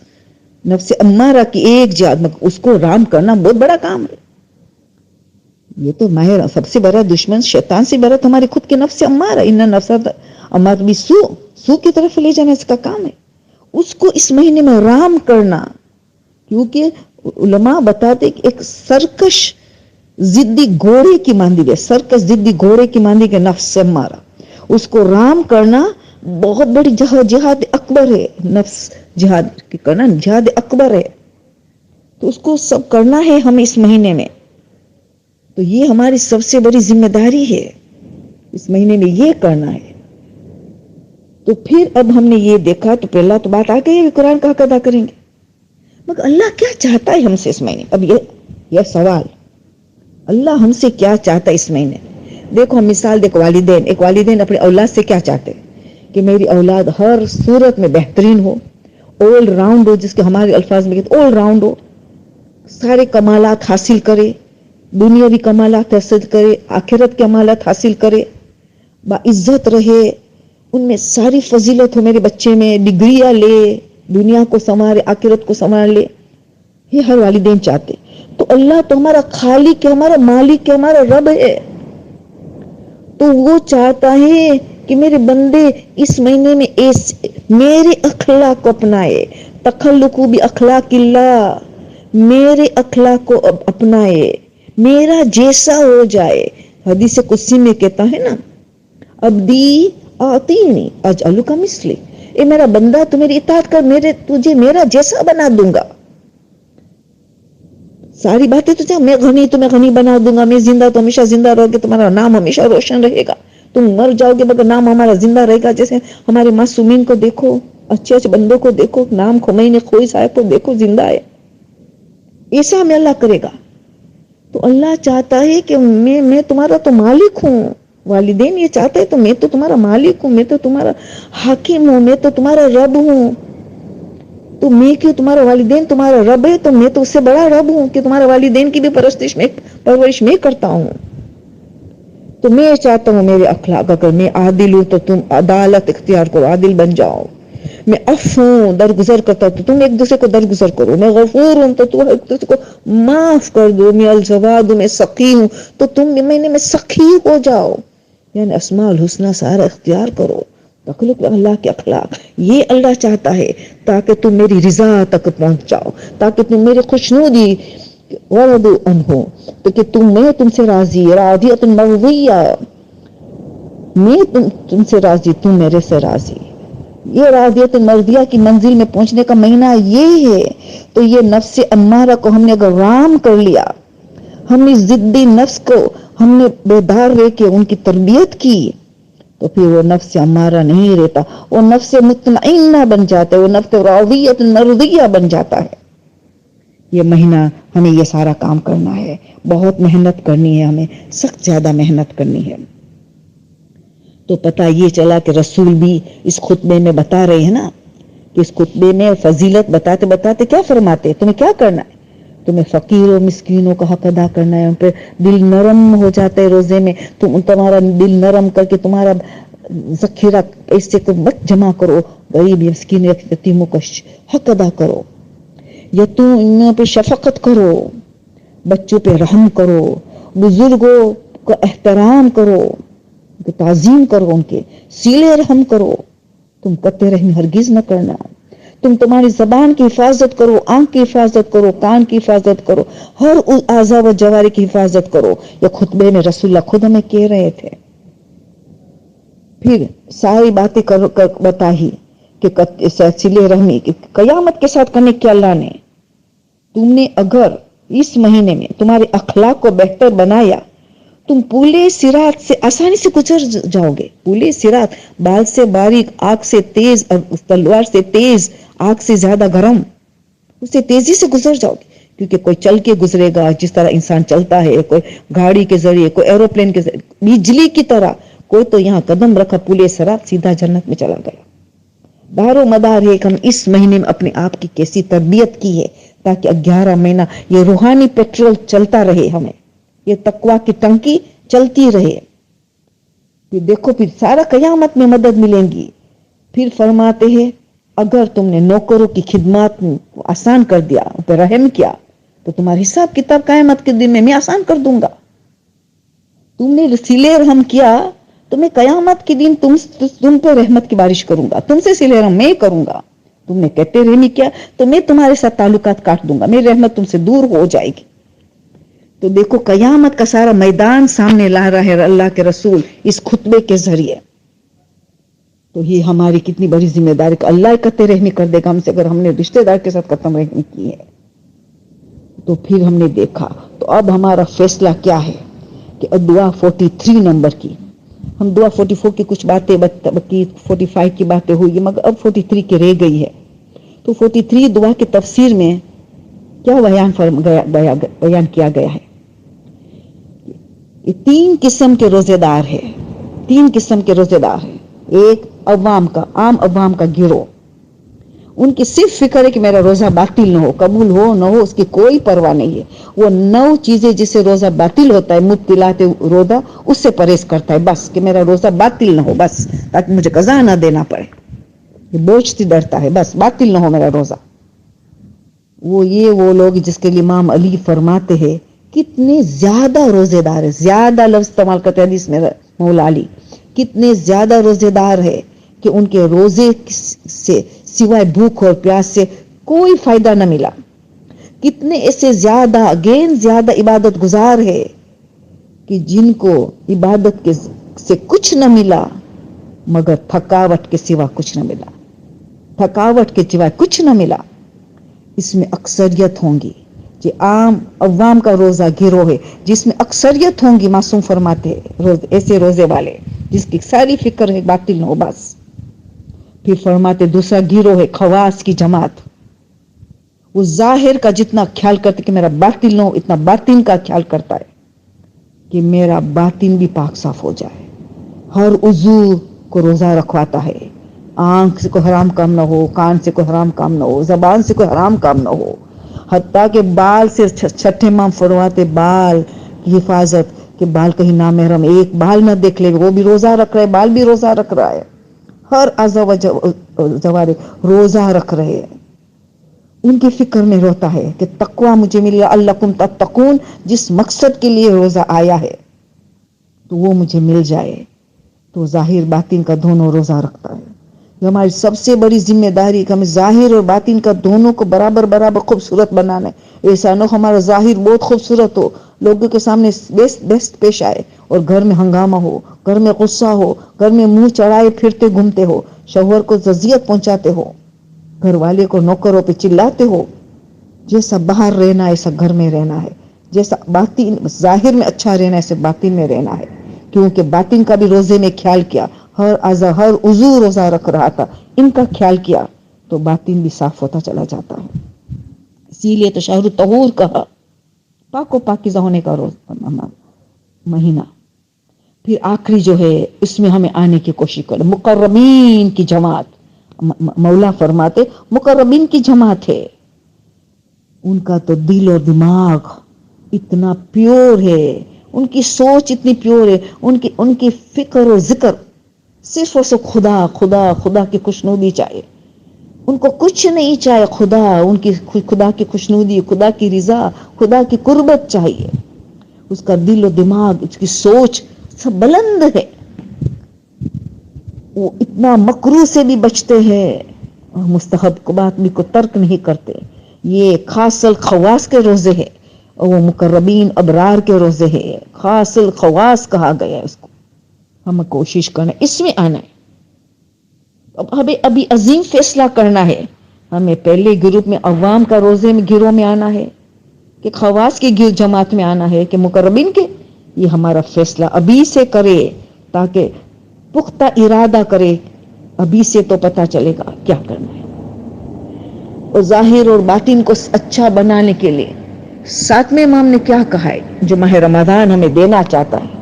نفس امارہ کی ایک جہاد، اس کو رام کرنا بہت بڑا کام ہے. یہ تو ماہر سب سے بڑا دشمن شیطان سے بڑا ہماری خود کے نفس امارہ، ان نفس امارہ بھی سو کی طرف لے جانا اس کا کام ہے. اس کو اس مہینے میں رام کرنا، کیونکہ علماء بتاتے کہ ایک سرکش ضدی گھوڑے کی مانندی ہے، سرکش ضدی گھوڑے کی مانندی ہے نفس امارہ. اس کو رام کرنا بہت بڑی جہاد اکبر ہے. نفس جہاد کرنا جہاد اکبر ہے. تو اس کو سب کرنا ہے ہمیں اس مہینے میں. تو یہ ہماری سب سے بڑی ذمہ داری ہے، اس مہینے میں یہ کرنا ہے. تو پھر اب ہم نے یہ دیکھا، تو پہلا تو بات آ گئی ہے قرآن کا حق ادا کریں گے. مگر اللہ کیا چاہتا ہے ہم سے اس مہینے؟ اب یہ سوال، اللہ ہم سے کیا چاہتا ہے اس مہینے؟ دیکھو ہم مثال دیکھو، والدین، ایک والدین اپنے اولاد سے کیا چاہتے ہیں کہ میری اولاد ہر صورت میں بہترین ہو، آل راؤنڈ ہو، جس کے ہمارے الفاظ میں کہتے آل راؤنڈ ہو، سارے کمالات حاصل کرے، دنیاوی کمالات حاصل کرے، آخرت کے کمالات حاصل کرے، باعزت رہے، ان میں ساری فضیلت ہو میرے بچے میں، ڈگریاں لے، دنیا کو سنوارے، آخرت کو سنوار لے. یہ ہر والدین چاہتے. تو اللہ تو ہمارا خالق ہے، ہمارا مالک ہے، ہمارا رب ہے. تو وہ چاہتا ہے کہ میرے بندے اس مہینے میں میرے اخلاق کو اپنائے. تخلقو بھی اخلاق اللہ، میرے اخلاق کو اپنائے، میرا جیسا ہو جائے. حدیث قدسی میں کہتا ہے نا، عبدی آتینی اجعلک مثلی، اے میرا بندہ تو میری اطاعت کر، تجھے میرا جیسا بنا دوں گا. ساری باتیں تو میں غنی تمہیں غنی بنا دوں گا، میں زندہ تو ہمیشہ زندہ رہو گے، تمہارا نام ہمیشہ روشن رہے گا. تم مر جاؤ گے مگر نام ہمارا زندہ رہے گا. جیسے ہمارے معصومین کو دیکھو، اچھے اچھے بندوں کو دیکھو، نام خمینی خوئی صاحب کو دیکھو زندہ ہے. ایسا ہمیں اللہ کرے گا. تو اللہ چاہتا ہے کہ میں تمہارا تو مالک ہوں. والدین یہ چاہتے ہیں تو میں تو تمہارا مالک ہوں، میں تو تمہارا حاکم ہوں، میں تو تمہارا رب ہوں. تو میں کیوں تمہارا والدین تمہارا رب ہے، تو میں تو اس سے بڑا رب ہوں کہ تمہارے والدین کی بھی پرورش میں کرتا ہوں. تو میں چاہتا ہوں میرے اخلاق، اگر میں عادل ہوں تو تم عدالت اختیار کرو، عادل بن جاؤ. میں عفو ہوں، درگزر کرتا ہوں تو تم ایک دوسرے کو درگزر کرو. میں غفور ہوں تو تم ایک دوسرے کو معاف کر دو. میں الجواد ہوں، میں سخی ہوں تو تم میں سخی ہو جاؤ. یعنی اسماء الحسنى سارا اختیار کرو. تخلق اللہ کے اخلاق، یہ اللہ چاہتا ہے تاکہ تم میری رضا تک پہنچ جاؤ، تاکہ تم میری خوشنودی ورضوا عنہ، تو کہ میں تم سے راضی، راضیۃ مرضیہ، میں تم سے راضی، تم میرے سے راضی. یہ راضیت مرضیہ کی منزل میں پہنچنے کا مہینہ یہ ہے. تو یہ نفس امارہ کو ہم نے اگر رام کر لیا، ہم نے ضدی نفس کو ہم نے بیدار رہ کے ان کی تربیت کی، تو پھر وہ نفس امارہ نہیں رہتا، وہ نفس مطمئنہ بن جاتا ہے، وہ نفس راضیۃ مرضیہ بن جاتا ہے. یہ مہینہ ہمیں یہ سارا کام کرنا ہے، بہت محنت کرنی ہے، ہمیں سخت زیادہ محنت کرنی ہے. تو پتہ یہ چلا کہ رسول بھی اس خطبے میں بتا رہے ہیں نا، کہ اس خطبے میں فضیلت بتاتے بتاتے کیا فرماتے، تمہیں کیا کرنا ہے؟ تمہیں فقیر و مسکینوں کا حق ادا کرنا ہے. ان پہ دل نرم ہو جاتا ہے روزے میں. تمہارا دل نرم کر کے تمہارا ذخیرہ ایسے کو مت جمع کرو، غریب مسکین یتیموں کا حق ادا کرو. یتیموں پہ شفقت کرو، بچوں پہ رحم کرو، بزرگوں کا احترام کرو، تعظیم کرو، ان کے صلہ رحم کرو. تم قطع رحمی ہرگز نہ کرنا. تم تمہاری زبان کی حفاظت کرو، آنکھ کی حفاظت کرو، کان کی حفاظت کرو، ہر اعضاء و جوارح کی حفاظت کرو. یہ خطبے میں رسول اللہ خود ہمیں کہہ رہے تھے. پھر ساری باتیں بتائی کہ صلہ رحمی قیامت کے ساتھ کرنے کے اللہ نے. تم نے اگر اس مہینے میں تمہارے اخلاق کو بہتر بنایا، تم پورے صراط سے آسانی سے گزر جاؤ گے. پورے صراط، بال سے باریک، آنکھ سے تیز، تلوار سے تیز، آنکھ سے زیادہ گرم، اس سے تیزی سے گزر جاؤ گے. کیونکہ کوئی چل کے گزرے گا جس طرح انسان چلتا ہے، کوئی گاڑی کے ذریعے، کوئی ایروپلین کے ذریعے، بجلی کی طرح. کوئی تو یہاں قدم رکھا پورے صراط سیدھا جنت میں چلا گیا. دار و مدار ہے کہ ہم اس مہینے میں اپنے آپ کی کیسی تربیت کی ہے، تاکہ 11 مہینہ یہ روحانی پیٹرول چلتا رہے ہمیں. یہ تقوی کی ٹنکی چلتی رہے. پھر دیکھو پھر سارا قیامت میں مدد ملیں گی. پھر فرماتے ہیں اگر تم نے نوکروں کی خدمات آسان کر دیا, ان پہ رحم کیا, تو تمہارا حساب کتاب قیامت کے دن میں آسان کر دوں گا. تم نے صلہ رحم کیا تو میں قیامت کے دن تم پہ رحمت کی بارش کروں گا, تم سے صلہ رحم میں کروں گا. تم نے کہتے رحمی کیا تو میں تمہارے ساتھ تعلقات کاٹ دوں گا, میری رحمت تم سے دور ہو جائے گی. تو دیکھو قیامت کا سارا میدان سامنے لا رہا ہے اللہ کے رسول اس خطبے کے ذریعے. تو یہ ہماری کتنی بڑی ذمہ داری کہ اللہ قطع رحمی کر دے گا ہم سے اگر ہم نے رشتہ دار کے ساتھ قطع رحمی کی ہے. تو پھر ہم نے دیکھا تو اب ہمارا فیصلہ کیا ہے کہ دعا 43 نمبر کی, ہم دعا 44 کی کچھ باتیں بکی, 45 کی باتیں ہوئی مگر اب 43 کی رہ گئی ہے. تو 43 دعا کی تفسیر میں کیا بیان کیا گیا ہے. یہ 3 قسم کے روزے دار ہے, 3 قسم کے روزے دار ہیں. ایک عوام کا, عام عوام کا گروہ, ان کی صرف فکر ہے کہ میرا روزہ باطل نہ ہو, قبول ہو نہ ہو اس کی کوئی پرواہ نہیں ہے. وہ 9 چیزیں جس سے روزہ باطل ہوتا ہے مبتلات روزہ اس سے پرہیز کرتا ہے, بس کہ میرا روزہ باطل نہ ہو, بس تاکہ مجھے قضا نہ دینا پڑے. یہ بوجھ سے ڈرتا ہے, بس باطل نہ ہو میرا روزہ. وہ لوگ جس کے لیے امام علی فرماتے ہیں کتنے زیادہ روزے دار ہے, زیادہ لفظ استعمال کرتے حدیث میں مولا علی, کتنے زیادہ روزے دار ہے کہ ان کے روزے سے سوائے بھوک اور پیاس سے کوئی فائدہ نہ ملا. کتنے ایسے زیادہ عبادت گزار ہے کہ جن کو عبادت سے کچھ نہ ملا مگر تھکاوٹ کے سوا کچھ نہ ملا, تھکاوٹ کے سوا کچھ نہ ملا. اس میں اکثریت ہوں گی جو عام عوام کا روزہ گروہ ہے جس میں اکثریت ہوں گی. معصوم فرماتے ہیں ایسے روزے والے جس کی ساری فکر ہے باطل نہ ہو بس. پھر فرماتے دوسرا گروہ ہے خواص کی جماعت, وہ ظاہر کا جتنا خیال کرتے کہ میرا باطن نہ ہو اتنا باطن کا خیال کرتا ہے کہ میرا باطن بھی پاک صاف ہو جائے. ہر عضو کو روزہ رکھواتا ہے, آنکھ سے کوئی حرام کام نہ ہو, کان سے کوئی حرام کام نہ ہو, زبان سے کوئی حرام کام نہ ہو, حتیٰ کہ بال سے چھٹے امام فرماتے بال کی حفاظت کہ بال کہیں نامحرم ایک بال نہ دیکھ لے, وہ بھی روزہ رکھ رہا ہے, بال بھی روزہ رکھ رہا ہے, ہر اعضاء و جوارح روزہ رکھ رہے ہیں. ان کی فکر میں روتا ہے کہ تقوی مجھے مل گیا, لعلکم تتقون, جس مقصد کے لیے روزہ آیا ہے تو وہ مجھے مل جائے. تو ظاہر باطن کا دونوں روزہ رکھتا ہے. یہ ہماری سب سے بڑی ذمہ داری کہ ہمیں ظاہر اور باطن کا دونوں کو برابر خوبصورت بنانا ہے. ایسا نہ ہمارا ظاہر بہت خوبصورت ہو, لوگوں کے سامنے بیسٹ پیش آئے اور گھر میں ہنگامہ ہو, گھر میں غصہ ہو, گھر میں منہ چڑھائے پھرتے گھومتے ہو, شوہر کو اذیت پہنچاتے ہو, گھر والے کو نوکروں پہ چلاتے ہو. جیسا باہر رہنا ہے ایسا گھر میں رہنا ہے, جیسا باطن ظاہر میں اچھا رہنا ہے ایسے باطن میں رہنا ہے. کیونکہ باطن کا بھی روزے میں خیال کیا, ہر عضو روزہ رکھ رہا تھا, ان کا خیال کیا تو باطن بھی صاف ہوتا چلا جاتا ہے. اسی لیے تو شہر الطہور کہا, پاک و پاکیزہ ہونے کا مہینہ. پھر آخری جو ہے اس میں ہمیں آنے کی کوشش کرو, مقربین کی جماعت. مولا فرماتے مقربین کی جماعت ہے, ان کا تو دل اور دماغ اتنا پیور ہے, ان کی سوچ اتنی پیور ہے, ان کی فکر و ذکر صرف اور صرف خدا کی خوشنودی چاہیے. ان کو کچھ نہیں چاہے, خدا کی خوشنودی, خدا کی رضا, خدا کی قربت چاہیے. اس کا دل و دماغ, اس کی سوچ سب بلند ہے. وہ اتنا مکروہ سے بھی بچتے ہیں اور مستحب بات بھی کو ترک نہیں کرتے. یہ خاص الخواص کے روزے ہیں اور وہ مقربین ابرار کے روزے ہیں. خاص الخواص کہا گیا ہے اس کو. ہمیں کوشش کرنا اس میں آنا ہے. اب ہمیں ابھی عظیم فیصلہ کرنا ہے. ہمیں پہلے گروپ میں عوام کا روزے میں گروہ میں آنا ہے کہ خواص کی جماعت میں آنا ہے کہ مقربین کے. یہ ہمارا فیصلہ ابھی سے کرے تاکہ پختہ ارادہ کرے, ابھی سے تو پتہ چلے گا کیا کرنا ہے. اور ظاہر اور باطن کو اچھا بنانے کے لیے 7ویں امام نے کیا کہا ہے جو ماہ رمضان ہمیں دینا چاہتا ہے.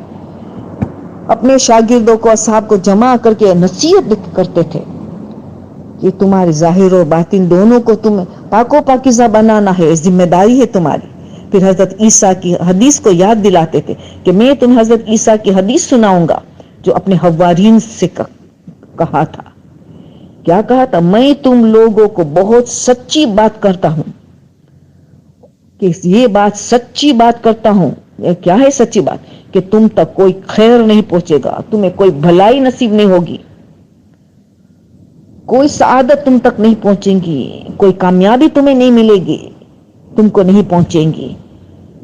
اپنے شاگردوں کو, اصحاب کو جمع کر کے نصیحت کرتے تھے کہ تمہاری ظاہر اور باطن دونوں کو تم پاک و پاکیزہ بنانا ہے, ذمہ داری ہے تمہاری. پھر حضرت عیسیٰ کی حدیث کو یاد دلاتے تھے کہ میں تمہیں حضرت عیسیٰ کی حدیث سناؤں گا جو اپنے حوارین سے کہا تھا. کیا کہا تھا؟ میں تم لوگوں کو بہت سچی بات کرتا ہوں کہ یہ بات سچی بات کرتا ہوں. کیا ہے سچی بات؟ کہ تم تک کوئی خیر نہیں پہنچے گا، تمہیں کوئی بھلائی نصیب نہیں ہوگی، کوئی سعادت تم تک نہیں پہنچے گی، کوئی کامیابی تمہیں نہیں ملے گی، تم کو نہیں پہنچیں گی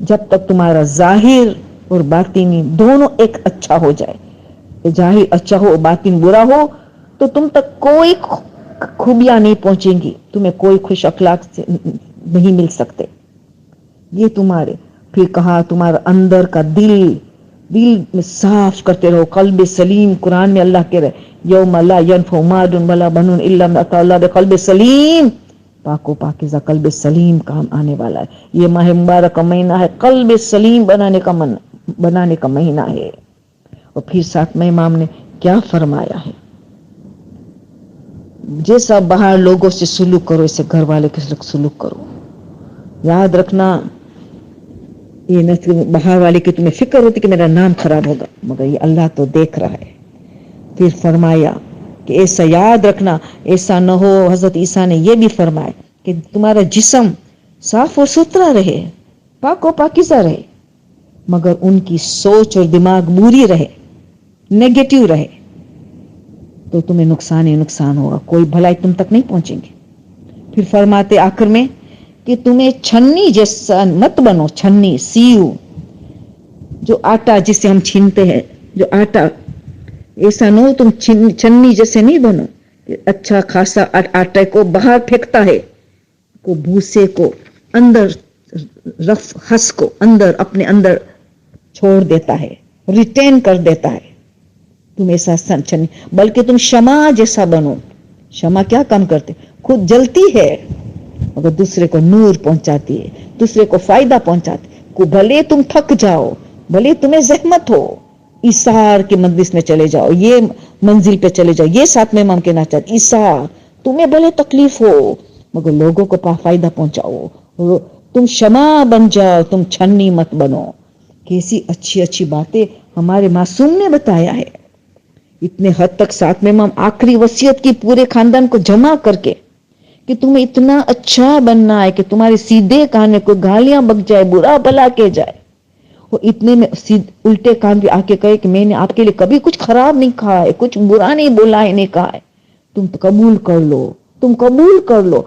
جب تک تمہارا ظاہر اور باطنی دونوں ایک اچھا ہو جائے. ظاہر اچھا ہو باطن برا ہو تو تم تک کوئی خوبیاں نہیں پہنچیں گی، تمہیں کوئی خوش اخلاق سے نہیں مل سکتے. یہ تمہارے پھر کہا تمہارا اندر کا دل میں صاف کرتے رہو. قلب سلیم قرآن میں اللہ کہہ رہے یوم لا ينفع مال ولا بنون الا من اتى الله بقلب سلیم. پاک و پاکیزہ قلب سلیم کام آنے والا ہے. یہ ماہ مبارک کا مہینہ ہے، قلب سلیم بنانے کا مہینہ ہے. اور پھر ساتھ میں امام نے کیا فرمایا ہے؟ جیسا باہر لوگوں سے سلوک کرو اسے گھر والے کے سلوک کرو. یاد رکھنا یہ نہ باہر والے کی تمہیں فکر ہوتی کہ میرا نام خراب ہوگا، مگر یہ اللہ تو دیکھ رہا ہے. پھر فرمایا کہ ایسا یاد رکھنا ایسا نہ ہو. حضرت عیسیٰ نے یہ بھی فرمایا کہ تمہارا جسم صاف و ستھرا رہے، پاک و پاکیزہ رہے، مگر ان کی سوچ اور دماغ بری رہے، نیگیٹو رہے، تو تمہیں نقصان ہی نقصان ہوگا، کوئی بھلائی تم تک نہیں پہنچیں گی. پھر فرماتے آخر میں کہ تمہیں چھنی جیسا مت بنو. چھنی سیو جو آٹا جس سے ہم چھینتے ہیں، جو آٹا ایسا نہ ہو تم چھنی جیسے نہیں بنو کہ اچھا خاصا آٹے کو باہر پھینکتا ہے، کو بھوسے کو اندر رف ہس کو اندر اپنے اندر چھوڑ دیتا ہے، ریٹین کر دیتا ہے. تم ایسا چھنی بلکہ تم شمع جیسا بنو. شمع کیا کام کرتے؟ خود جلتی ہے مگر دوسرے کو نور پہنچاتی ہے، دوسرے کو فائدہ پہنچاتی ہے. کو بھلے تم تھک جاؤ، بھلے تمہیں زحمت ہو، ایثار کی مجلس میں چلے جاؤ، یہ منزل پہ چلے جاؤ، یہ ساتھ میں امام کہنا چاہتے ایثار. تمہیں بھلے تکلیف ہو مگر لوگوں کو فائدہ پہنچاؤ. تم شمع بن جاؤ، تم چھنی مت بنو. کیسی اچھی اچھی باتیں ہمارے معصوم نے بتایا ہے. اتنے حد تک ساتھ میں امام آخری وصیت کی پورے خاندان کو جمع کر کے کہ تمہیں اتنا اچھا بننا ہے کہ تمہارے سیدھے کان کو گالیاں بک جائے، برا بلا کے جائے، وہ اتنے میں الٹے کان پہ آ کے کہے کہ میں نے آپ کے لیے کبھی کچھ خراب نہیں کہا ہے، کچھ برا نہیں بولا ہے، نہیں کہا ہے، تم قبول کر لو، تم قبول کر لو.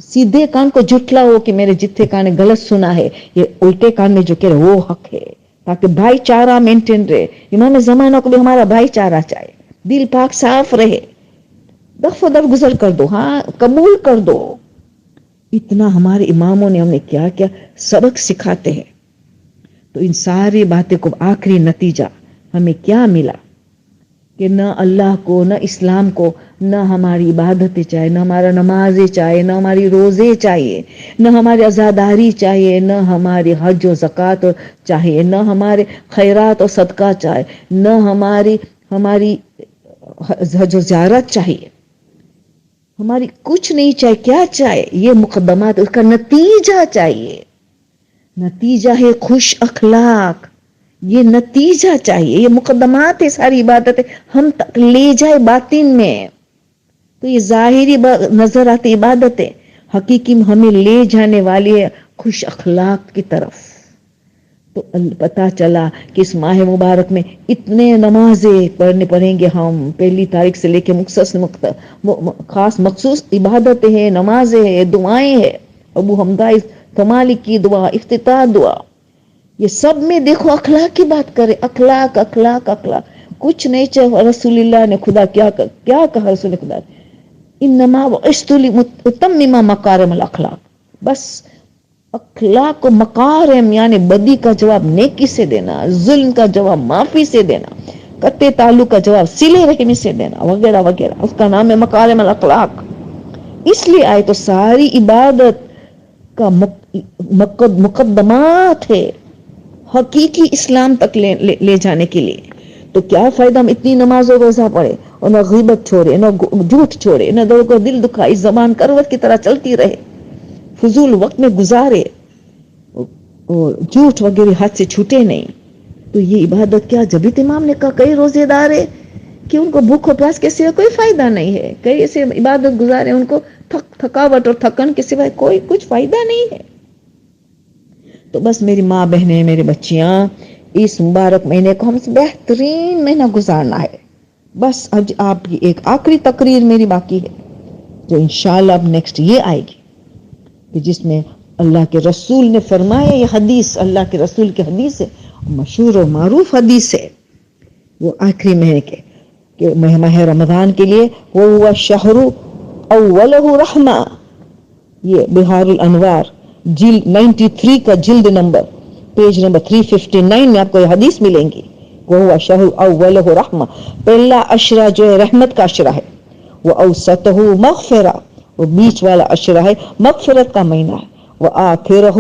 سیدھے کان کو جھٹلا ہو کہ میرے جتھے کان نے غلط سنا ہے، یہ الٹے کان نے جو کہہ رہے وہ حق ہے، تاکہ بھائی چارہ مینٹین رہے. امام زمانہ کو بھی ہمارا بھائی چارہ چاہے، دل پاک صاف رہے. دفع در گزر کر دو، ہاں قبول کر دو. اتنا ہمارے اماموں نے ہمیں کیا کیا سبق سکھاتے ہیں. تو ان ساری باتیں کو آخری نتیجہ ہمیں کیا ملا کہ نہ اللہ کو، نہ اسلام کو، نہ ہماری عبادتیں چاہیے، نہ ہمارا نمازیں چاہیے، نہ ہماری روزے چاہیے، نہ ہماری عزاداری چاہیے، نہ ہماری حج و زکوٰۃ چاہیے، نہ ہمارے خیرات و صدقہ چاہیے، نہ ہماری حج و زیارت چاہیے، ہماری کچھ نہیں چاہیے. کیا چاہیے؟ یہ مقدمات، اس کا نتیجہ چاہیے. نتیجہ ہے خوش اخلاق، یہ نتیجہ چاہیے. یہ مقدمات ہے ساری عبادتیں ہم تک لے جائے باطن میں. تو یہ ظاہری نظر آتی عبادتیں حقیقی ہمیں لے جانے والی ہے خوش اخلاق کی طرف. تو پتا چلا کہ اس ماہ مبارک میں اتنے نمازیں پڑھیں گے ہم، پہلی تاریخ سے لے کے خاص مخصوص عبادتیں ہیں، نمازیں ہیں، دعائیں ہیں. ابو حمدہ مالک کی دعا، افتتاح دعا، یہ سب میں دیکھو اخلاق کی بات کرے. اخلاق اخلاق اخلاق، کچھ نہیں چاہے. رسول اللہ نے خدا کیا کہا رسول خدا انما بعثت لاتمم مکارم الاخلاق. بس اخلاق کو مکارم یعنی بدی کا جواب نیکی سے دینا، ظلم کا جواب معافی سے دینا، قطع تعلق کا جواب صلہ رحمی سے دینا، وغیرہ وغیرہ. اس کا نام ہے مکارم الاخلاق. اس لیے آئے تو ساری عبادت کا مقدمات ہے حقیقی اسلام تک لے جانے کے لیے. تو کیا فائدہ ہم اتنی نماز و روزہ پڑھے اور نہ غیبت چھوڑے، نہ جھوٹ چھوڑے، نہ لوگوں کو دل دکھائی، زبان کروٹ کی طرح چلتی رہے، فضول وقت میں گزارے. اور جھوٹ وغیرہ ہاتھ سے چھوٹے نہیں. تو یہ عبادت کیا؟ جب امام نے کہا کئی روزے دار ہے کہ ان کو بھوک اور پیاس کے سوا کوئی فائدہ نہیں ہے، کئی ایسے عبادت گزارے ان کو تھکاوٹ اور تھکن کے سوا کوئی کچھ فائدہ نہیں ہے. تو بس میری ماں بہنیں، میری بچیاں، اس مبارک مہینے کو ہم سے بہترین مہینہ گزارنا ہے. بس آج آپ کی ایک آخری تقریر میری باقی ہے جو انشاءاللہ اب نیکسٹ یہ آئے گی، کہ جس میں اللہ کے رسول نے فرمایا، یہ حدیث اللہ کے رسول کی حدیث ہے، مشہور و معروف حدیث ہے. وہ آخری مہینے کے کہ ماہ رمضان کے لیے وہ ہوا شہر اولہ رحمہ. یہ بہار الانوار جلد 93 کا جلد نمبر پیج نمبر 359 میں آپ کو یہ حدیث ملیں گی. وہ ہوا شہر اولہ رحمہ، پہلا عشرہ جو ہے رحمت کا عشرہ ہے. وہ اوسطہ مغفرہ، وہ بیچ والا عشرہ ہے مغفرت کا مہینہ ہے. وہ آخرہ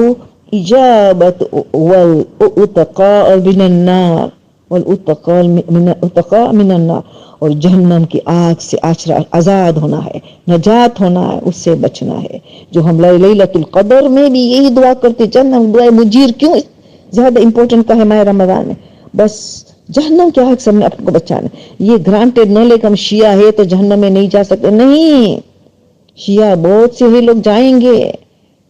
اجابت والاتقاء من النار، والاتقاء من النار، اور جہنم کی آگ سے آزاد ہونا ہے، نجات ہونا ہے، اس سے بچنا ہے. جو ہم لیلۃ القدر میں بھی یہی دعا کرتے، جہنم دعا مجیر کیوں زیادہ امپورٹنٹ کا ہے ماہ رمضان میں؟ بس جہنم کی آگ سے ہم نے اپنے کو بچانا. یہ گرانٹیڈ نہ لے کہ ہم شیعہ ہے تو جہنم میں نہیں جا سکتے، نہیں، شیعہ بہت سے ہی لوگ جائیں گے،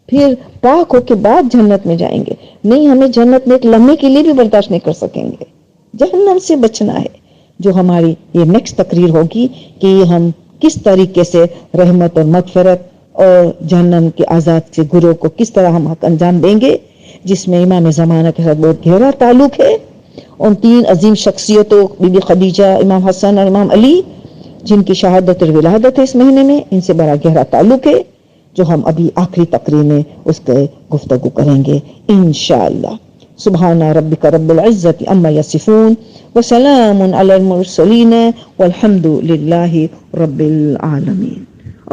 پھر پاک ہو کے بعد جنت میں جائیں گے. نہیں، ہمیں جنت میں ایک لمحے کے لیے بھی برداشت نہیں کر سکیں گے. جہنم سے بچنا ہے. جو ہماری یہ نیکسٹ تقریر ہوگی کہ ہم کس طریقے سے رحمت اور مغفرت اور جہنم کے آزاد سے گروہ کو کس طرح ہم حق انجام دیں گے، جس میں امام زمانہ کے ساتھ بہت گہرا تعلق ہے. ان تین عظیم شخصیتوں بی بی خدیجہ، امام حسن اور امام علی، جن کی شہادت اور ولادت ہے اس مہینے میں، ان سے بڑا گہرا تعلق ہے، جو ہم ابھی آخری تقریر میں اس کے گفتگو کریں گے انشاءاللہ. سبحان ربک رب العزت عما یصفون وسلام علی المرسلین والحمد للہ رب العالمین.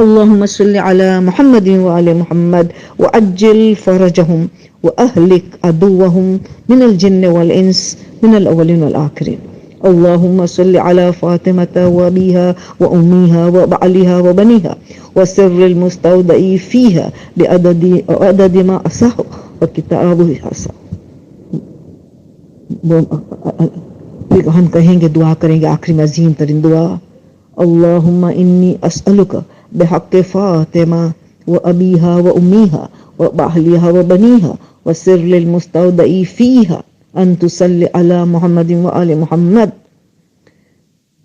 اللهم صل على محمد وعلى محمد وعجل فرجهم وأهلك عدوهم من الجن والإنس من الأولين والآخرين. اللهم صل على فاطمة وأبيها وأميها وبعلها وبنيها وسر المستودع فيها بعدد ما أصح وكتابه أصح. ہم کہیں گے، دعا کریں گے آخری میں عظیم ترین دعا. اللہم انی اسألک بحق فاطمہ وابیہا وامیہا وباہلیہا وبنیہا وسر المستودع فیہا ان تصلی علی محمد وآل محمد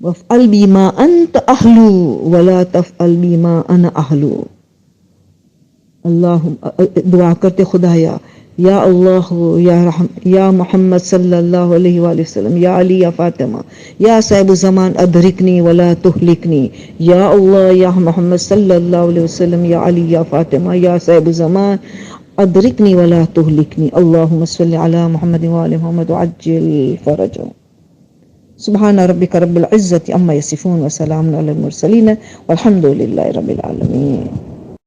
وافعل بی ما انت اہلو ولا تفعل بی ما انا اہلو. اللہم دعا کرتے، خدایا یا اللہ، یا محمد صلی اللہ علیہ وآلہ وسلم، یا علی، یا فاطمہ، یا صاحب الزمان ادرکنی ولا تہلکنی. یا اللہ، یا محمد صلی اللہ علیہ وسلم، یا علی، یا فاطمہ، یا صاحب الزمان ادرکنی ولا تہلکنی. اللہم صلی علی محمد وآل محمد وعجل فرجهم. سبحان ربک رب العزت عما یصفون وسلام علی المرسلین والحمد للہ رب العالمین.